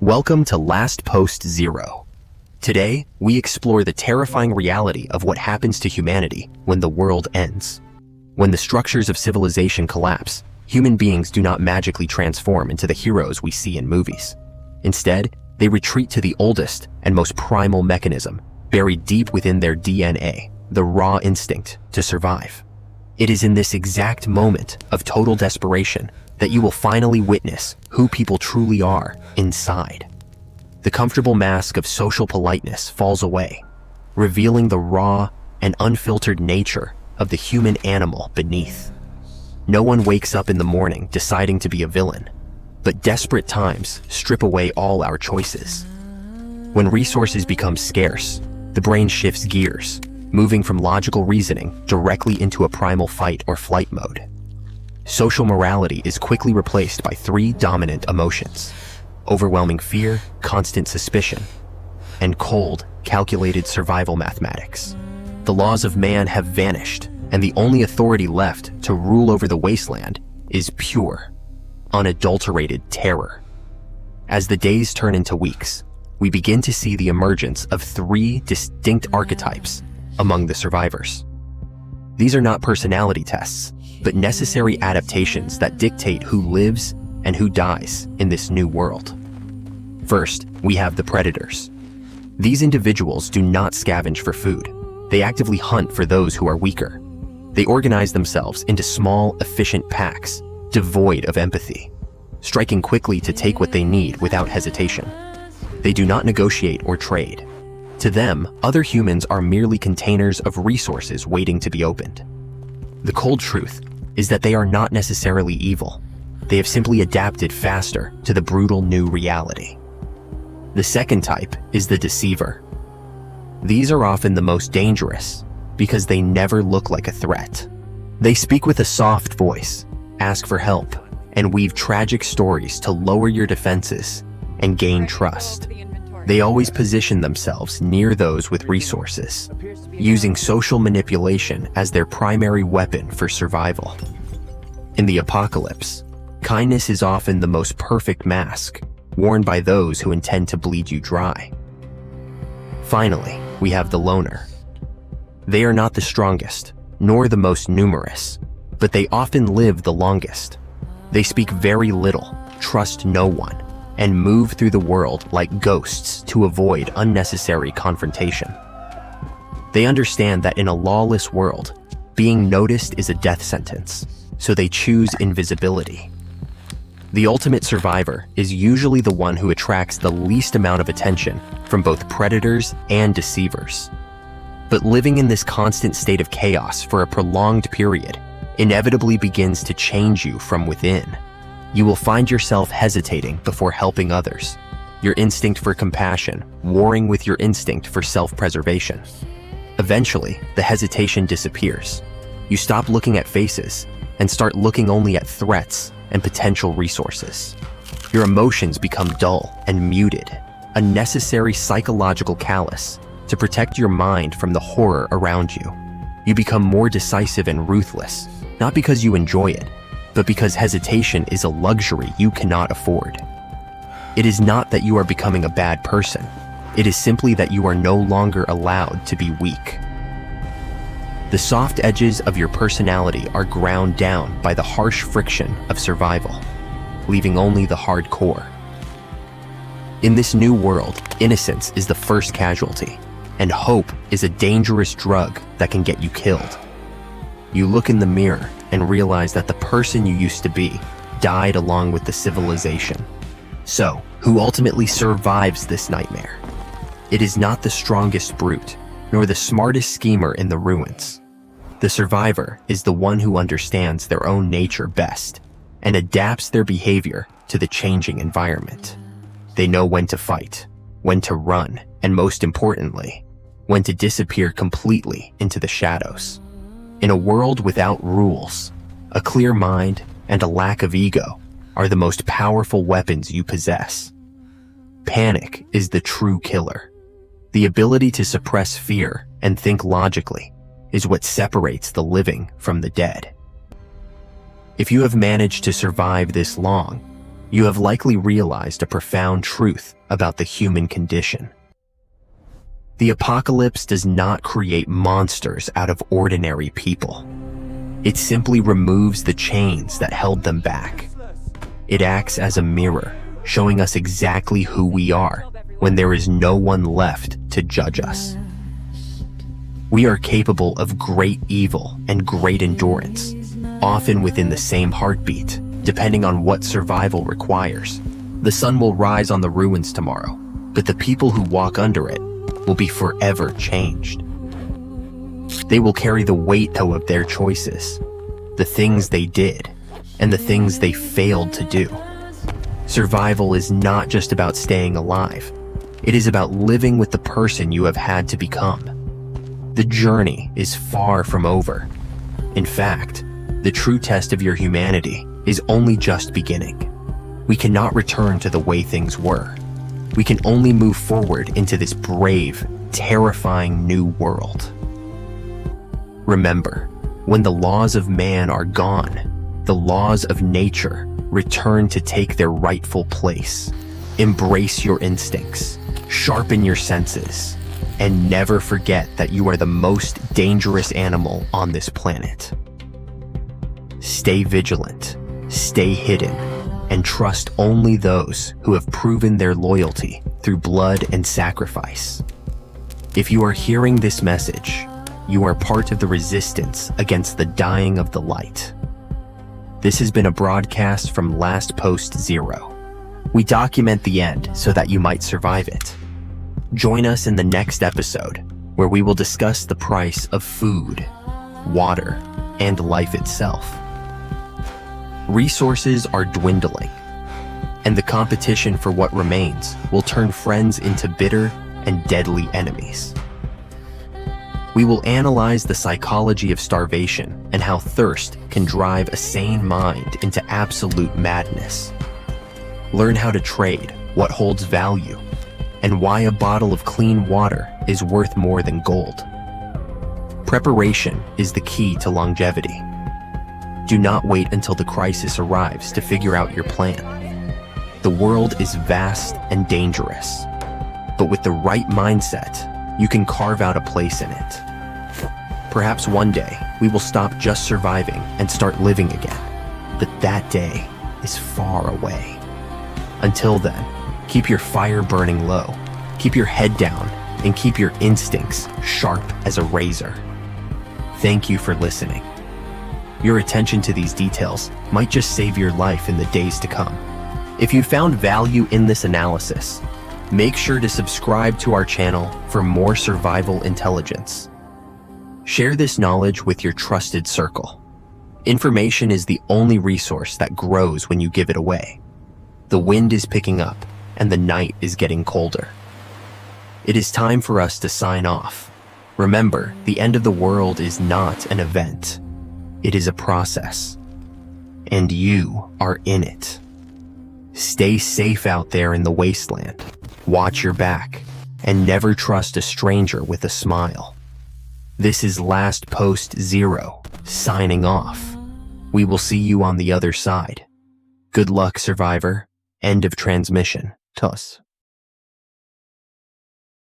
Welcome to Last Post Zero. Today, we explore the terrifying reality of what happens to humanity when the world ends. When the structures of civilization collapse, human beings do not magically transform into the heroes we see in movies. Instead, they retreat to the oldest and most primal mechanism, buried deep within their DNA, the raw instinct to survive. It is in this exact moment of total desperation that you will finally witness who people truly are inside. The comfortable mask of social politeness falls away, revealing the raw and unfiltered nature of the human animal beneath. No one wakes up in the morning deciding to be a villain, but desperate times strip away all our choices. When resources become scarce, the brain shifts gears, moving from logical reasoning directly into a primal fight or flight mode. Social morality is quickly replaced by three dominant emotions: overwhelming fear, constant suspicion, and cold, calculated survival mathematics. The laws of man have vanished, and the only authority left to rule over the wasteland is pure, unadulterated terror. As the days turn into weeks, we begin to see the emergence of three distinct archetypes among the survivors. These are not personality tests, but necessary adaptations that dictate who lives and who dies in this new world. First, we have the predators. These individuals do not scavenge for food. They actively hunt for those who are weaker. They organize themselves into small, efficient packs, devoid of empathy, striking quickly to take what they need without hesitation. They do not negotiate or trade. To them, other humans are merely containers of resources waiting to be opened. The cold truth is that they are not necessarily evil. They have simply adapted faster to the brutal new reality. The second type is the deceiver. These are often the most dangerous because they never look like a threat. They speak with a soft voice, ask for help, and weave tragic stories to lower your defenses and gain trust. They always position themselves near those with resources, using social manipulation as their primary weapon for survival. In the apocalypse, kindness is often the most perfect mask, worn by those who intend to bleed you dry. Finally, we have the loner. They are not the strongest, nor the most numerous, but they often live the longest. They speak very little, trust no one, and move through the world like ghosts to avoid unnecessary confrontation. They understand that in a lawless world, being noticed is a death sentence, so they choose invisibility. The ultimate survivor is usually the one who attracts the least amount of attention from both predators and deceivers. But living in this constant state of chaos for a prolonged period inevitably begins to change you from within. You will find yourself hesitating before helping others, your instinct for compassion warring with your instinct for self-preservation. Eventually, the hesitation disappears. You stop looking at faces and start looking only at threats and potential resources. Your emotions become dull and muted, a necessary psychological callus to protect your mind from the horror around you. You become more decisive and ruthless, not because you enjoy it, but because hesitation is a luxury you cannot afford. It is not that you are becoming a bad person. It is simply that you are no longer allowed to be weak. The soft edges of your personality are ground down by the harsh friction of survival, leaving only the hard core. In this new world, innocence is the first casualty, and hope is a dangerous drug that can get you killed. You look in the mirror and realize that the person you used to be died along with the civilization. So, who ultimately survives this nightmare? It is not the strongest brute, nor the smartest schemer in the ruins. The survivor is the one who understands their own nature best and adapts their behavior to the changing environment. They know when to fight, when to run, and most importantly, when to disappear completely into the shadows. In a world without rules, a clear mind and a lack of ego are the most powerful weapons you possess. Panic is the true killer. The ability to suppress fear and think logically is what separates the living from the dead. If you have managed to survive this long, you have likely realized a profound truth about the human condition. The apocalypse does not create monsters out of ordinary people. It simply removes the chains that held them back. It acts as a mirror, showing us exactly who we are when there is no one left to judge us. We are capable of great evil and great endurance, often within the same heartbeat, depending on what survival requires. The sun will rise on the ruins tomorrow, but the people who walk under it will be forever changed. They will carry the weight of their choices, the things they did, and the things they failed to do. Survival is not just about staying alive. It is about living with the person you have had to become. The journey is far from over. In fact, the true test of your humanity is only just beginning. We cannot return to the way things were. We can only move forward into this brave, terrifying new world. Remember, when the laws of man are gone, the laws of nature return to take their rightful place. Embrace your instincts, sharpen your senses, and never forget that you are the most dangerous animal on this planet. Stay vigilant, stay hidden, and trust only those who have proven their loyalty through blood and sacrifice. If you are hearing this message, you are part of the resistance against the dying of the light. This has been a broadcast from Last Post Zero. We document the end so that you might survive it. Join us in the next episode, where we will discuss the price of food, water, and life itself. Resources are dwindling, and the competition for what remains will turn friends into bitter and deadly enemies. We will analyze the psychology of starvation and how thirst can drive a sane mind into absolute madness. Learn how to trade what holds value and why a bottle of clean water is worth more than gold. Preparation is the key to longevity. Do not wait until the crisis arrives to figure out your plan. The world is vast and dangerous, but with the right mindset, you can carve out a place in it. Perhaps one day, we will stop just surviving and start living again, but that day is far away. Until then, keep your fire burning low, keep your head down, and keep your instincts sharp as a razor. Thank you for listening. Your attention to these details might just save your life in the days to come. If you found value in this analysis, make sure to subscribe to our channel for more survival intelligence. Share this knowledge with your trusted circle. Information is the only resource that grows when you give it away. The wind is picking up, and the night is getting colder. It is time for us to sign off. Remember, the end of the world is not an event. It is a process, and you are in it. Stay safe out there in the wasteland. Watch your back, and never trust a stranger with a smile. This is Last Post Zero, signing off. We will see you on the other side. Good luck, survivor. End of transmission. Tuss.